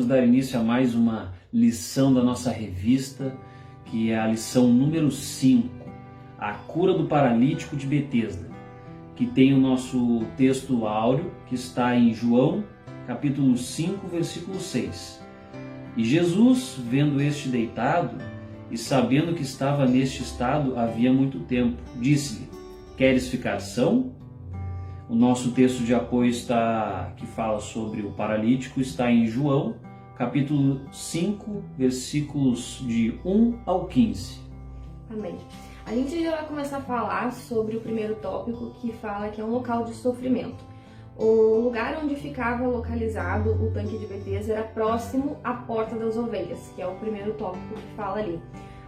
vamos dar início a mais uma lição da nossa revista, que é a lição número 5, a cura do paralítico de Betesda, que tem o nosso texto áureo, que está em João, capítulo 5, versículo 6. E Jesus, vendo este deitado, e sabendo que estava neste estado havia muito tempo, disse-lhe: queres ficar são? O nosso texto de apoio que fala sobre o paralítico está em João, capítulo 5, versículos de 1 ao 15. Amém. A gente já vai começar a falar sobre o primeiro tópico, que fala que é um local de sofrimento. O lugar onde ficava localizado o tanque de Betesda era próximo à Porta das Ovelhas, que é o primeiro tópico que fala ali.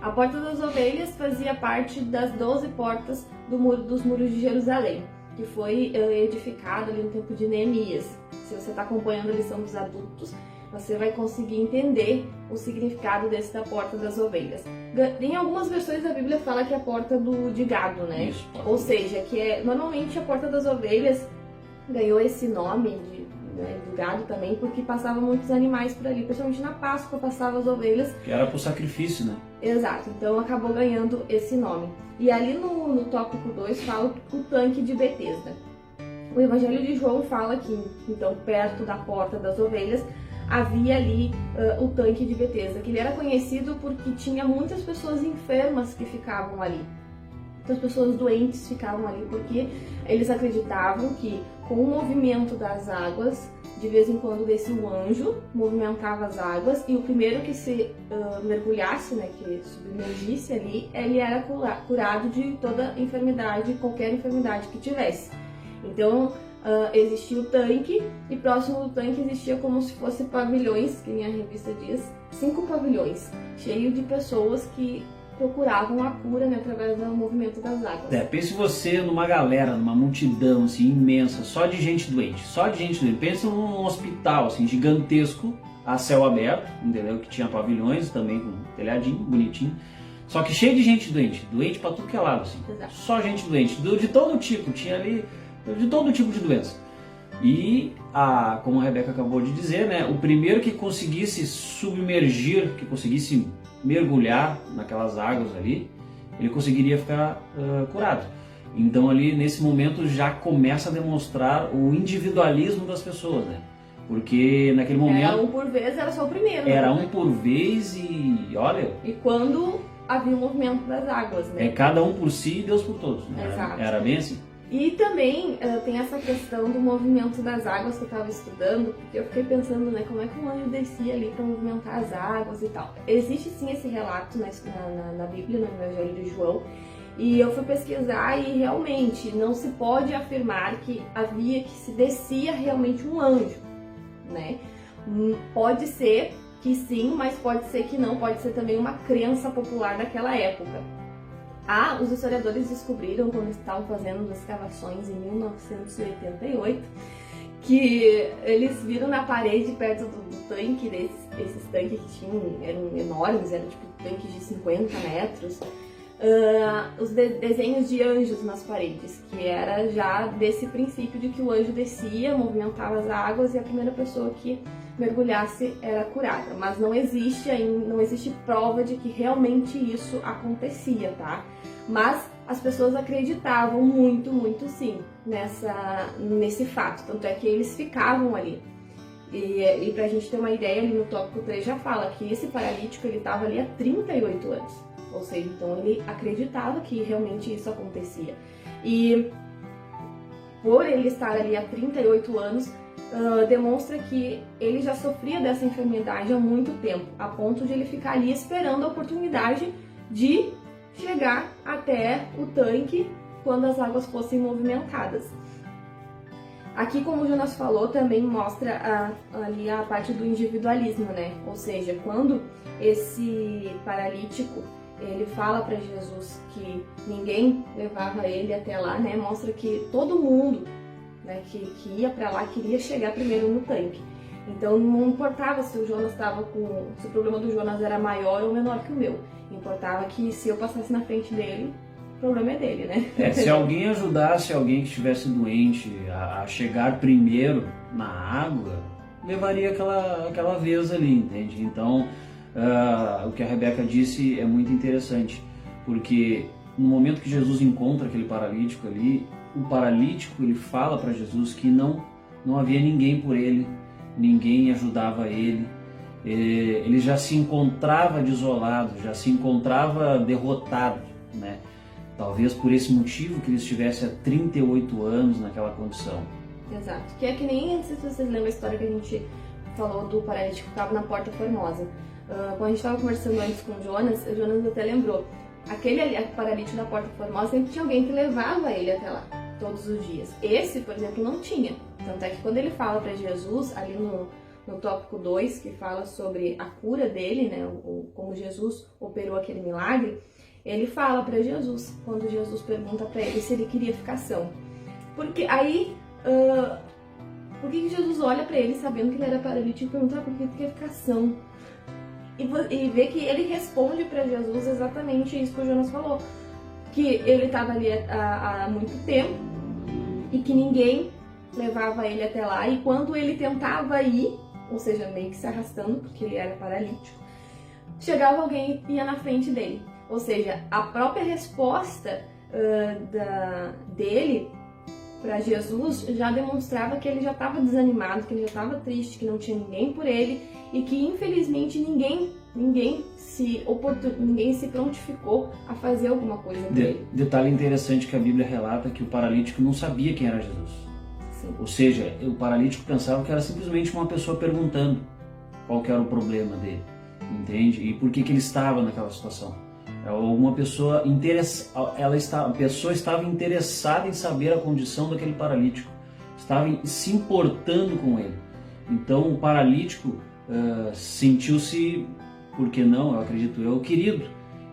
A Porta das Ovelhas fazia parte das 12 portas dos muros de Jerusalém, que foi edificado ali no tempo de Neemias. Se você está acompanhando a lição dos adultos, você vai conseguir entender o significado da Porta das Ovelhas. Em algumas versões da Bíblia fala que é a porta de gado, né? Isso. Ou seja, que normalmente a Porta das Ovelhas ganhou esse nome do gado também, porque passavam muitos animais por ali, principalmente na Páscoa passavam as ovelhas. Que era por sacrifício, né? Exato, então acabou ganhando esse nome. E ali no tópico 2 fala o tanque de Betesda. O Evangelho de João fala que, então, perto da Porta das Ovelhas, havia ali o tanque de Betesda, que ele era conhecido porque tinha muitas pessoas enfermas que ficavam ali. Muitas pessoas doentes ficavam ali porque eles acreditavam que com o movimento das águas, de vez em quando descia um anjo, movimentava as águas, e o primeiro que se mergulhasse, né, que submergisse ali, ele era curado de toda enfermidade, qualquer enfermidade que tivesse. Então existia o tanque, e próximo do tanque existia como se fosse pavilhões, que minha revista diz, 5 pavilhões, cheios de pessoas que procuravam a cura, né, através do movimento das águas. Pense você numa galera, numa multidão assim, imensa, só de gente doente. Pensa num hospital assim, gigantesco, a céu aberto, entendeu? Que tinha pavilhões também com telhadinho, bonitinho. Só que cheio de gente doente pra tudo que é lado, assim. Exato. Só gente doente, de todo tipo, tinha ali de todo tipo de doença. E, como a Rebeca acabou de dizer, né, o primeiro que conseguisse submergir, que conseguisse mergulhar naquelas águas ali, ele conseguiria ficar curado. Então ali, nesse momento, já começa a demonstrar o individualismo das pessoas, né? Porque naquele momento... Era um por vez, era só o primeiro. Era né? um por vez e olha... E quando havia o movimento das águas, né? É cada um por si e Deus por todos. Né? Exato. Era bem assim. E também tem essa questão do movimento das águas que eu estava estudando, porque eu fiquei pensando, né, como é que um anjo descia ali para movimentar as águas e tal. Existe sim esse relato na Bíblia, no Evangelho de João, e eu fui pesquisar e realmente não se pode afirmar que se descia realmente um anjo, né? Pode ser que sim, mas pode ser que não, pode ser também uma crença popular daquela época. Os historiadores descobriram, quando estavam fazendo escavações em 1988, que eles viram na parede, perto do tanque, esses tanques que eram enormes, eram tipo tanques de 50 metros, os desenhos de anjos nas paredes, que era já desse princípio de que o anjo descia, movimentava as águas e a primeira pessoa que mergulhasse era curada. Mas não existe prova de que realmente isso acontecia, tá? Mas as pessoas acreditavam muito, muito sim nesse fato, tanto é que eles ficavam ali. E pra gente ter uma ideia, ali no tópico 3 já fala que esse paralítico ele estava ali há 38 anos, ou seja, então ele acreditava que realmente isso acontecia. E por ele estar ali há 38 anos, demonstra que ele já sofria dessa enfermidade há muito tempo, a ponto de ele ficar ali esperando a oportunidade de chegar até o tanque quando as águas fossem movimentadas. Aqui, como o Jonas falou, também mostra ali a parte do individualismo, né? Ou seja, quando esse paralítico ele fala para Jesus que ninguém levava ele até lá, né? Mostra que todo mundo, né, que ia para lá queria chegar primeiro no tanque. Então não importava se o problema do Jonas era maior ou menor que o meu. Importava que se eu passasse na frente dele, o problema é dele, né? Se alguém ajudasse alguém que estivesse doente a chegar primeiro na água, levaria aquela vez ali, entende? Então, o que a Rebeca disse é muito interessante, porque no momento que Jesus encontra aquele paralítico ali, o paralítico ele fala para Jesus que não havia ninguém por ele, ninguém ajudava ele, ele já se encontrava desolado, já se encontrava derrotado, né? Talvez por esse motivo que ele estivesse há 38 anos naquela condição. Exato, que é que nem, não sei se vocês lembram a história que a gente falou do paralítico que estava na Porta Formosa. Quando a gente estava conversando antes com o Jonas até lembrou, aquele paralítico da Porta Formosa sempre tinha alguém que levava ele até lá, todos os dias. Esse, por exemplo, não tinha. Tanto é que quando ele fala para Jesus, ali no tópico 2, que fala sobre a cura dele, né, como Jesus operou aquele milagre, ele fala para Jesus, quando Jesus pergunta para ele se ele queria ficar são. Porque aí, por que Jesus olha para ele sabendo que ele era paralítico e pergunta por que ele queria ficar são? E vê que ele responde para Jesus exatamente isso que o Jonas falou, que ele estava ali há muito tempo e que ninguém levava ele até lá, e quando ele tentava ir, ou seja, meio que se arrastando, porque ele era paralítico, chegava alguém e ia na frente dele. Ou seja, a própria resposta dele para Jesus já demonstrava que ele já estava desanimado, que ele já estava triste, que não tinha ninguém por ele e que infelizmente ninguém se prontificou a fazer alguma coisa por ele. Detalhe interessante que a Bíblia relata que o paralítico não sabia quem era Jesus. Sim. Ou seja, o paralítico pensava que era simplesmente uma pessoa perguntando qual que era o problema dele, entende? E por que ele estava naquela situação. Uma pessoa a pessoa estava interessada em saber a condição daquele paralítico, estava se importando com ele. Então o paralítico sentiu-se, por que não, eu acredito querido,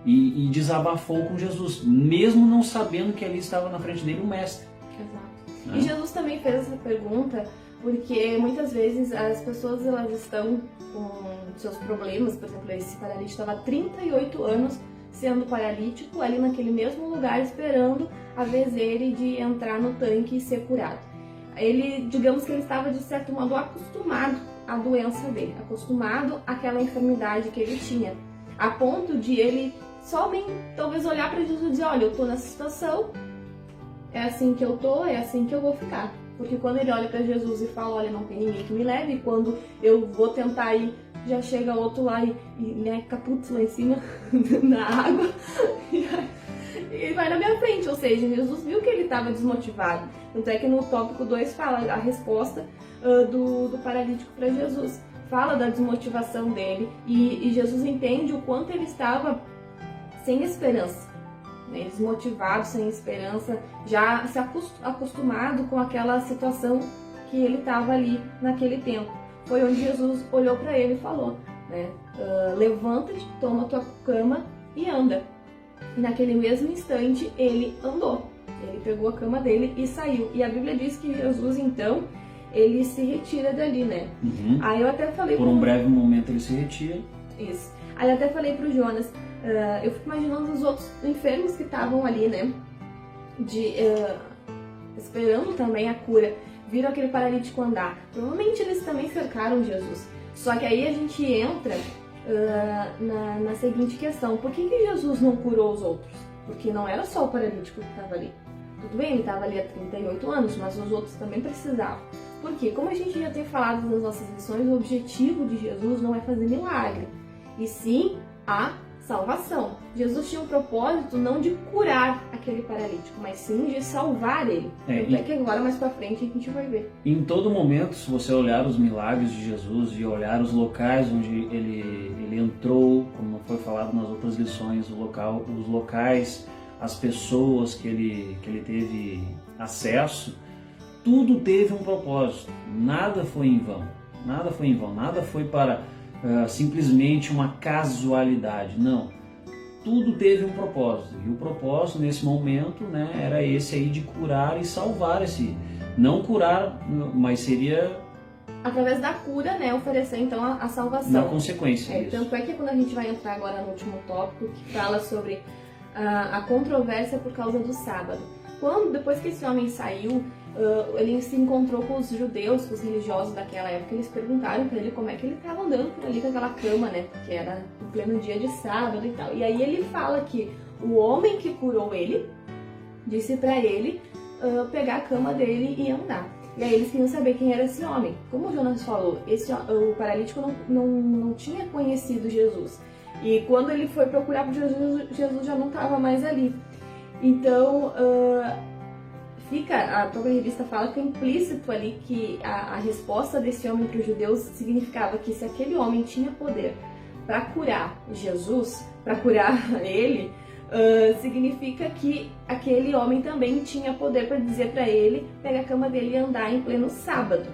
e desabafou com Jesus, mesmo não sabendo que ali estava na frente dele o mestre. Exato. Né? E Jesus também fez essa pergunta porque muitas vezes as pessoas elas estão com seus problemas. Por exemplo, esse paralítico estava há 38 anos sendo paralítico, ali naquele mesmo lugar, esperando a vez dele de entrar no tanque e ser curado. Ele, digamos que ele estava de certo modo acostumado à doença dele, acostumado àquela enfermidade que ele tinha, a ponto de ele somente talvez olhar para Jesus e dizer, olha, eu tô nessa situação, é assim que eu tô, é assim que eu vou ficar. Porque quando ele olha para Jesus e fala, olha, não tem ninguém que me leve, e quando eu vou tentar ir, já chega outro lá e né, caput lá em cima na água e vai na minha frente. Ou seja, Jesus viu que ele estava desmotivado. Tanto é que no tópico 2 fala a resposta do paralítico para Jesus. Fala da desmotivação dele e Jesus entende o quanto ele estava sem esperança, né, desmotivado, sem esperança, já se acostumado com aquela situação que ele estava ali naquele tempo. Foi onde Jesus olhou para ele e falou, né, levanta-te, toma tua cama e anda. E naquele mesmo instante ele andou, ele pegou a cama dele e saiu. E a Bíblia diz que Jesus então, ele se retira dali, né? Uhum. Aí eu até falei por um breve momento ele se retira. Isso. Aí eu até falei pro Jonas, eu fico imaginando os outros enfermos que estavam ali, né, esperando também a cura. Viram aquele paralítico andar. Provavelmente eles também cercaram Jesus. Só que aí a gente entra na seguinte questão. Por que Jesus não curou os outros? Porque não era só o paralítico que estava ali. Tudo bem, ele estava ali há 38 anos, mas os outros também precisavam. Por quê? Como a gente já tem falado nas nossas lições, o objetivo de Jesus não é fazer milagre, e sim a salvação. Jesus tinha um propósito não de curar aquele paralítico, mas sim de salvar ele. Tanto é que agora mais pra frente a gente vai ver. Em todo momento, se você olhar os milagres de Jesus e olhar os locais onde ele entrou, como foi falado nas outras lições, os locais, as pessoas que ele teve acesso, tudo teve um propósito. Nada foi em vão. Nada foi em vão. Nada foi para simplesmente uma casualidade, não. Tudo teve um propósito, e o propósito nesse momento, né, era esse aí de curar e salvar não curar, mas seria através da cura, né, oferecer então a salvação. Na consequência. Tanto é que quando a gente vai entrar agora no último tópico, que fala sobre a controvérsia por causa do sábado. depois que esse homem saiu, ele se encontrou com os judeus, com os religiosos daquela época. Eles perguntaram para ele como é que ele estava andando por ali com aquela cama, né? Porque era em pleno dia de sábado e tal. E aí ele fala que o homem que curou ele disse para ele pegar a cama dele e andar. E aí eles queriam saber quem era esse homem. Como o Jonas falou, o paralítico não tinha conhecido Jesus. E quando ele foi procurar por Jesus, Jesus já não estava mais ali. Então, a própria revista fala que é implícito ali que a resposta desse homem para os judeus significava que se aquele homem tinha poder para curar Jesus, para curar ele, significa que aquele homem também tinha poder para dizer para ele pegar a cama dele e andar em pleno sábado.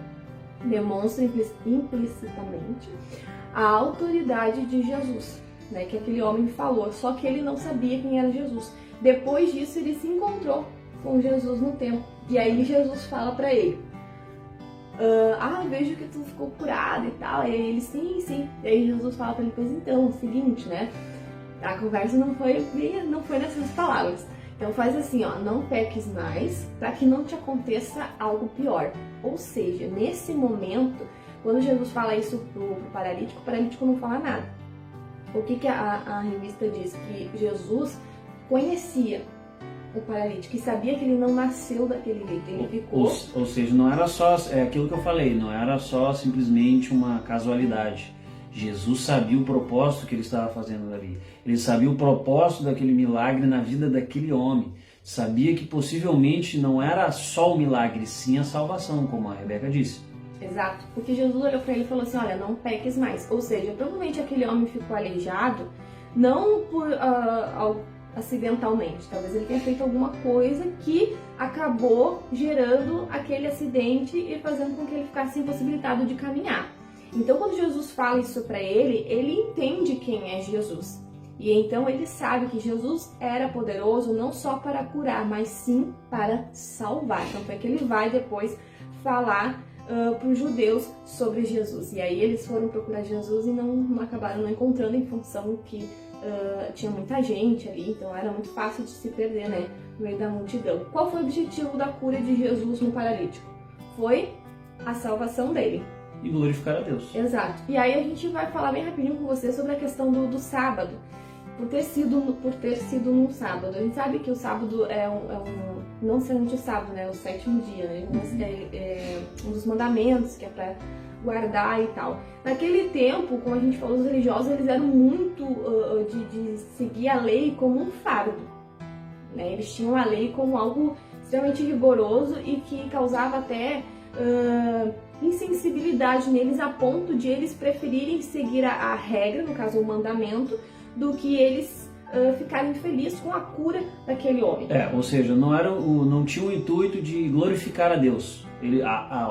Demonstra implicitamente a autoridade de Jesus, né, que aquele homem falou, só que ele não sabia quem era Jesus. Depois disso ele se encontrou com Jesus no templo, e aí Jesus fala para ele: vejo que tu ficou curado e tal. E aí ele, sim. E aí Jesus fala para ele: pois então, é o seguinte, né? A conversa não foi nessas palavras. Então faz assim, ó, não peques mais, para que não te aconteça algo pior. Ou seja, nesse momento, quando Jesus fala isso pro paralítico, o paralítico não fala nada. O que a revista diz? Que Jesus conhecia o paralítico e sabia que ele não nasceu daquele jeito, ele ficou... Ou seja, não era só, aquilo que eu falei, não era só simplesmente uma casualidade. Jesus sabia o propósito que ele estava fazendo ali. Ele sabia o propósito daquele milagre na vida daquele homem. Sabia que possivelmente não era só o milagre, sim a salvação, como a Rebeca disse. Exato, porque Jesus olhou para ele e falou assim: olha, não peques mais. Ou seja, provavelmente aquele homem ficou aleijado, não por acidentalmente. Talvez ele tenha feito alguma coisa que acabou gerando aquele acidente e fazendo com que ele ficasse impossibilitado de caminhar. Então, quando Jesus fala isso para ele, ele entende quem é Jesus. E então ele sabe que Jesus era poderoso não só para curar, mas sim para salvar. Então é que ele vai depois falar para os judeus sobre Jesus. E aí eles foram procurar Jesus e não acabaram não encontrando, em função que tinha muita gente ali, então era muito fácil de se perder, né, no meio da multidão. Qual foi o objetivo da cura de Jesus no paralítico? Foi a salvação dele. E glorificar a Deus. Exato. E aí a gente vai falar bem rapidinho com você sobre a questão do sábado. Por ter sido num sábado. A gente sabe que o sábado não somente o sábado, né? O sétimo dia, né? É um dos mandamentos que é para guardar e tal. Naquele tempo, como a gente falou, os religiosos eles eram muito de seguir a lei como um fardo, né? Eles tinham a lei como algo extremamente rigoroso e que causava até insensibilidade neles, a ponto de eles preferirem seguir a regra, no caso o mandamento, do que eles ficarem felizes com a cura daquele homem. Ou seja, não tinha o intuito de glorificar a Deus.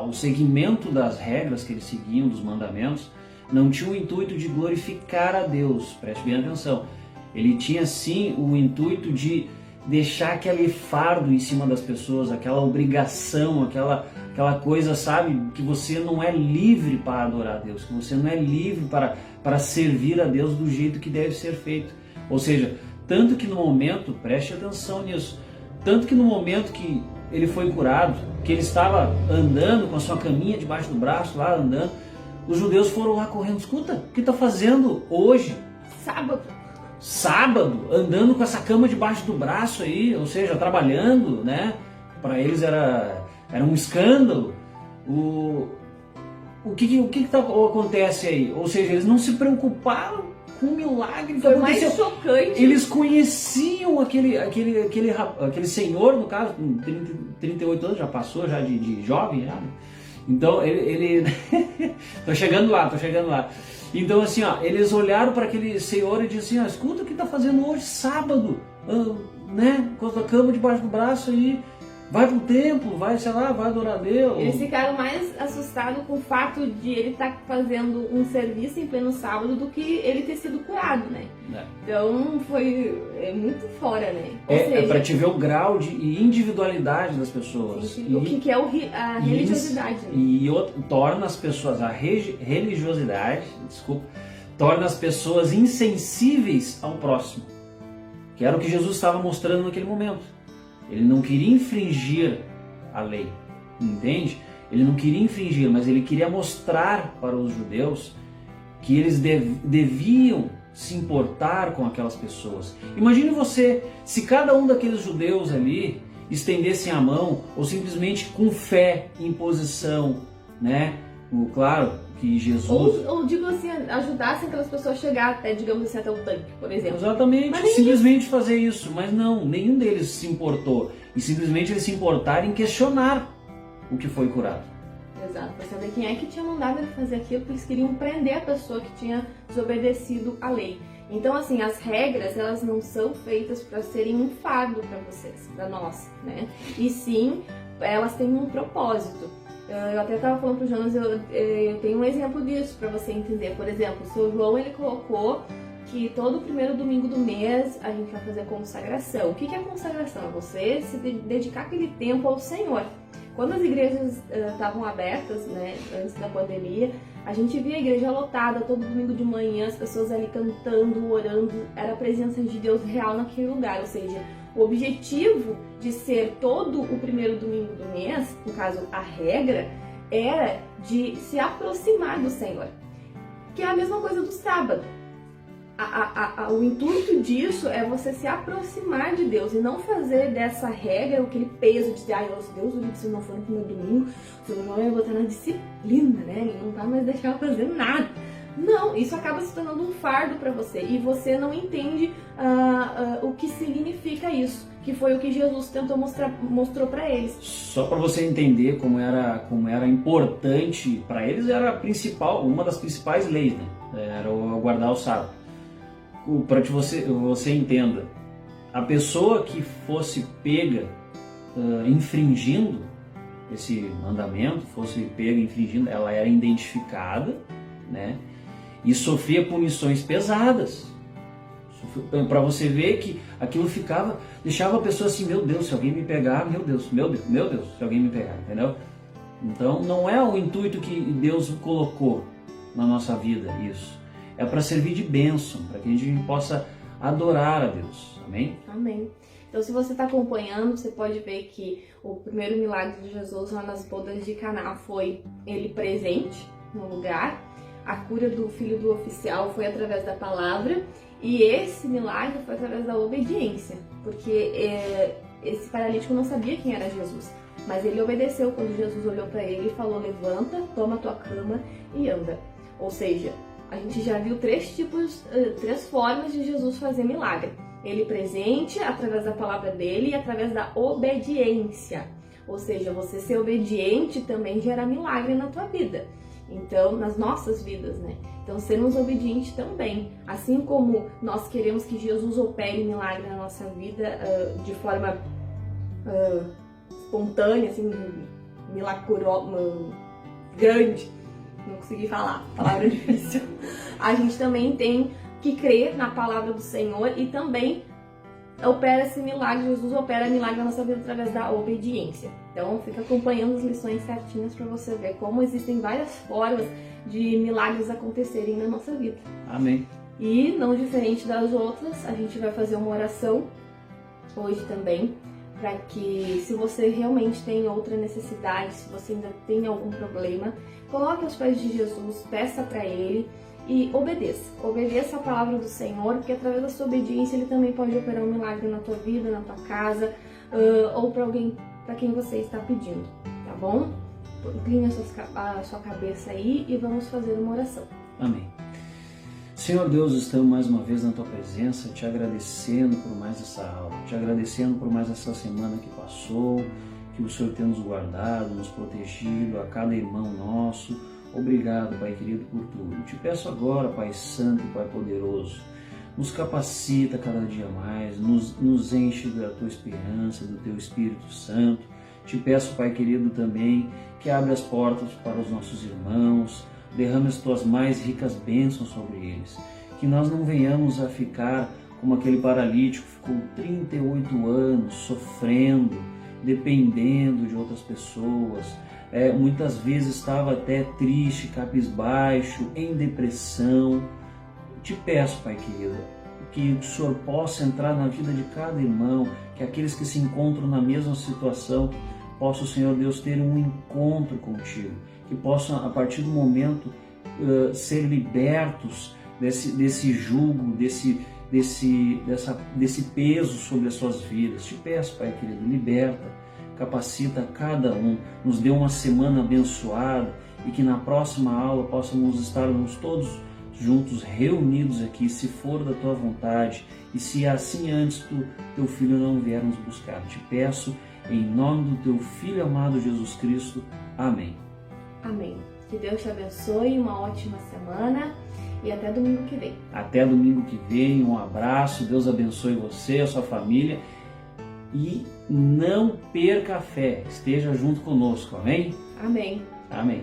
O segmento das regras que eles seguiam, dos mandamentos, não tinha o intuito de glorificar a Deus. Preste bem atenção. Ele tinha sim o intuito de deixar aquele fardo em cima das pessoas, aquela obrigação, aquela coisa, sabe, que você não é livre para adorar a Deus, que você não é livre para servir a Deus do jeito que deve ser feito. Ou seja, tanto que no momento, preste atenção nisso, tanto que no momento que ele foi curado, que ele estava andando com a sua caminha debaixo do braço, lá andando, os judeus foram lá correndo: escuta, o que está fazendo hoje? Sábado, andando com essa cama debaixo do braço aí, ou seja, trabalhando, né? Para eles era um escândalo. O que acontece aí? Ou seja, eles não se preocuparam com o milagre que foi aconteceu. Mais chocante. Eles conheciam aquele senhor, no caso, com 38 anos, já passou já de jovem, já, né? Então ele tô chegando lá. Então assim, ó, eles olharam para aquele senhor e disseram assim: escuta, o que está fazendo hoje, sábado, né, com a cama debaixo do braço aí, vai pro templo, vai adorar a Deus. Eles ficaram mais assustados com o fato de ele estar fazendo um serviço em pleno sábado do que ele ter sido curado, né? Então foi muito fora, né? É para te ver o grau de individualidade das pessoas. O que é a religiosidade. Né? E torna as pessoas, a religiosidade, torna as pessoas insensíveis ao próximo. Que era o que Jesus estava mostrando naquele momento. Ele não queria infringir a lei, entende? Ele não queria infringir, mas ele queria mostrar para os judeus que eles deviam se importar com aquelas pessoas. Imagine você, se cada um daqueles judeus ali estendessem a mão, ou simplesmente com fé, imposição, né? Claro que Jesus... Ou digo assim, ajudassem aquelas pessoas a chegar até, digamos assim, até o tanque, por exemplo. Exatamente, simplesmente fazer isso. Mas não, nenhum deles se importou. E simplesmente eles se importaram em questionar o que foi curado. Exato, para saber quem é que tinha mandado ele fazer aquilo, porque eles queriam prender a pessoa que tinha desobedecido a lei. Então, assim, as regras, elas não são feitas para serem um fardo para vocês, para nós, né? E sim, elas têm um propósito. Eu até estava falando pro Jonas, eu tenho um exemplo disso para você entender. Por exemplo, o seu João, ele colocou que todo primeiro domingo do mês a gente vai fazer consagração. O que é consagração? É você se dedicar aquele tempo ao Senhor. Quando as igrejas estavam abertas, né, antes da pandemia, a gente via a igreja lotada todo domingo de manhã, as pessoas ali cantando, orando, era a presença de Deus real naquele lugar. Ou seja, o objetivo de ser todo o primeiro domingo do mês, no caso a regra, era de se aproximar do Senhor, que é a mesma coisa do sábado. O intuito disso é você se aproximar de Deus e não fazer dessa regra aquele peso de dizer, Deus, se não for no primeiro domingo, o Senhor vai botar na disciplina, né? Ele não vai mais deixar eu fazer nada. Não, isso acaba se tornando um fardo para você e você não entende o que significa isso, que foi o que Jesus mostrou para eles. Só para você entender como era importante para eles, era uma das principais leis, né? Era o guardar o sábado. Para que você entenda, a pessoa que fosse pega infringindo esse mandamento, ela era identificada, né? E sofria punições pesadas. Para você ver que aquilo deixava a pessoa assim, meu Deus, se alguém me pegar, meu Deus, se alguém me pegar, entendeu? Então não é o intuito que Deus colocou na nossa vida isso. É para servir de bênção, para que a gente possa adorar a Deus. Amém? Amém. Então, se você está acompanhando, você pode ver que o primeiro milagre de Jesus lá nas bodas de Caná foi ele presente no lugar. A cura do filho do oficial foi através da palavra. E esse milagre foi através da obediência. Porque esse paralítico não sabia quem era Jesus. Mas ele obedeceu quando Jesus olhou para ele e falou, levanta, toma a tua cama e anda. Ou seja, a gente já viu três formas de Jesus fazer milagre. Ele presente, através da palavra dele e através da obediência. Ou seja, você ser obediente também gera milagre na tua vida. Então, nas nossas vidas, né? Então, sermos obedientes também. Assim como nós queremos que Jesus opere milagre na nossa vida de forma espontânea, assim, milagrosa, grande. Não consegui falar, palavra difícil. A gente também tem que crer na palavra do Senhor e também opera esse milagre, Jesus opera milagre na nossa vida através da obediência. Então fica acompanhando as lições certinhas para você ver como existem várias formas de milagres acontecerem na nossa vida. Amém. E não diferente das outras, a gente vai fazer uma oração hoje também, para que se você realmente tem outra necessidade, se você ainda tem algum problema, coloque aos pés de Jesus, peça para Ele e obedeça. Obedeça a palavra do Senhor, porque através da sua obediência Ele também pode operar um milagre na tua vida, na tua casa, ou para alguém, para quem você está pedindo, tá bom? Incline a sua cabeça aí e vamos fazer uma oração. Amém. Senhor Deus, estamos mais uma vez na Tua presença, te agradecendo por mais essa aula, te agradecendo por mais essa semana que passou, que o Senhor tem nos guardado, nos protegido, a cada irmão nosso. Obrigado, Pai querido, por tudo. Te peço agora, Pai Santo e Pai Poderoso, nos capacita cada dia mais, nos enche da Tua esperança, do Teu Espírito Santo. Te peço, Pai querido, também que abra as portas para os nossos irmãos, derrame as Tuas mais ricas bênçãos sobre eles, que nós não venhamos a ficar como aquele paralítico que ficou 38 anos sofrendo, dependendo de outras pessoas, muitas vezes estava até triste, cabisbaixo, em depressão. Te peço, Pai querido, que o Senhor possa entrar na vida de cada irmão, que aqueles que se encontram na mesma situação possam, Senhor Deus, ter um encontro contigo, que possam, a partir do momento, ser libertos desse jugo, desse peso sobre as suas vidas. Te peço, Pai querido, liberta, capacita cada um, nos dê uma semana abençoada e que na próxima aula possamos estarmos todos juntos, reunidos aqui, se for da tua vontade e se assim antes teu Filho não vier nos buscar. Te peço em nome do teu Filho amado Jesus Cristo. Amém. Amém. Que Deus te abençoe, uma ótima semana e até domingo que vem. Até domingo que vem, um abraço, Deus abençoe você, a sua família e não perca a fé, esteja junto conosco, amém? Amém. Amém.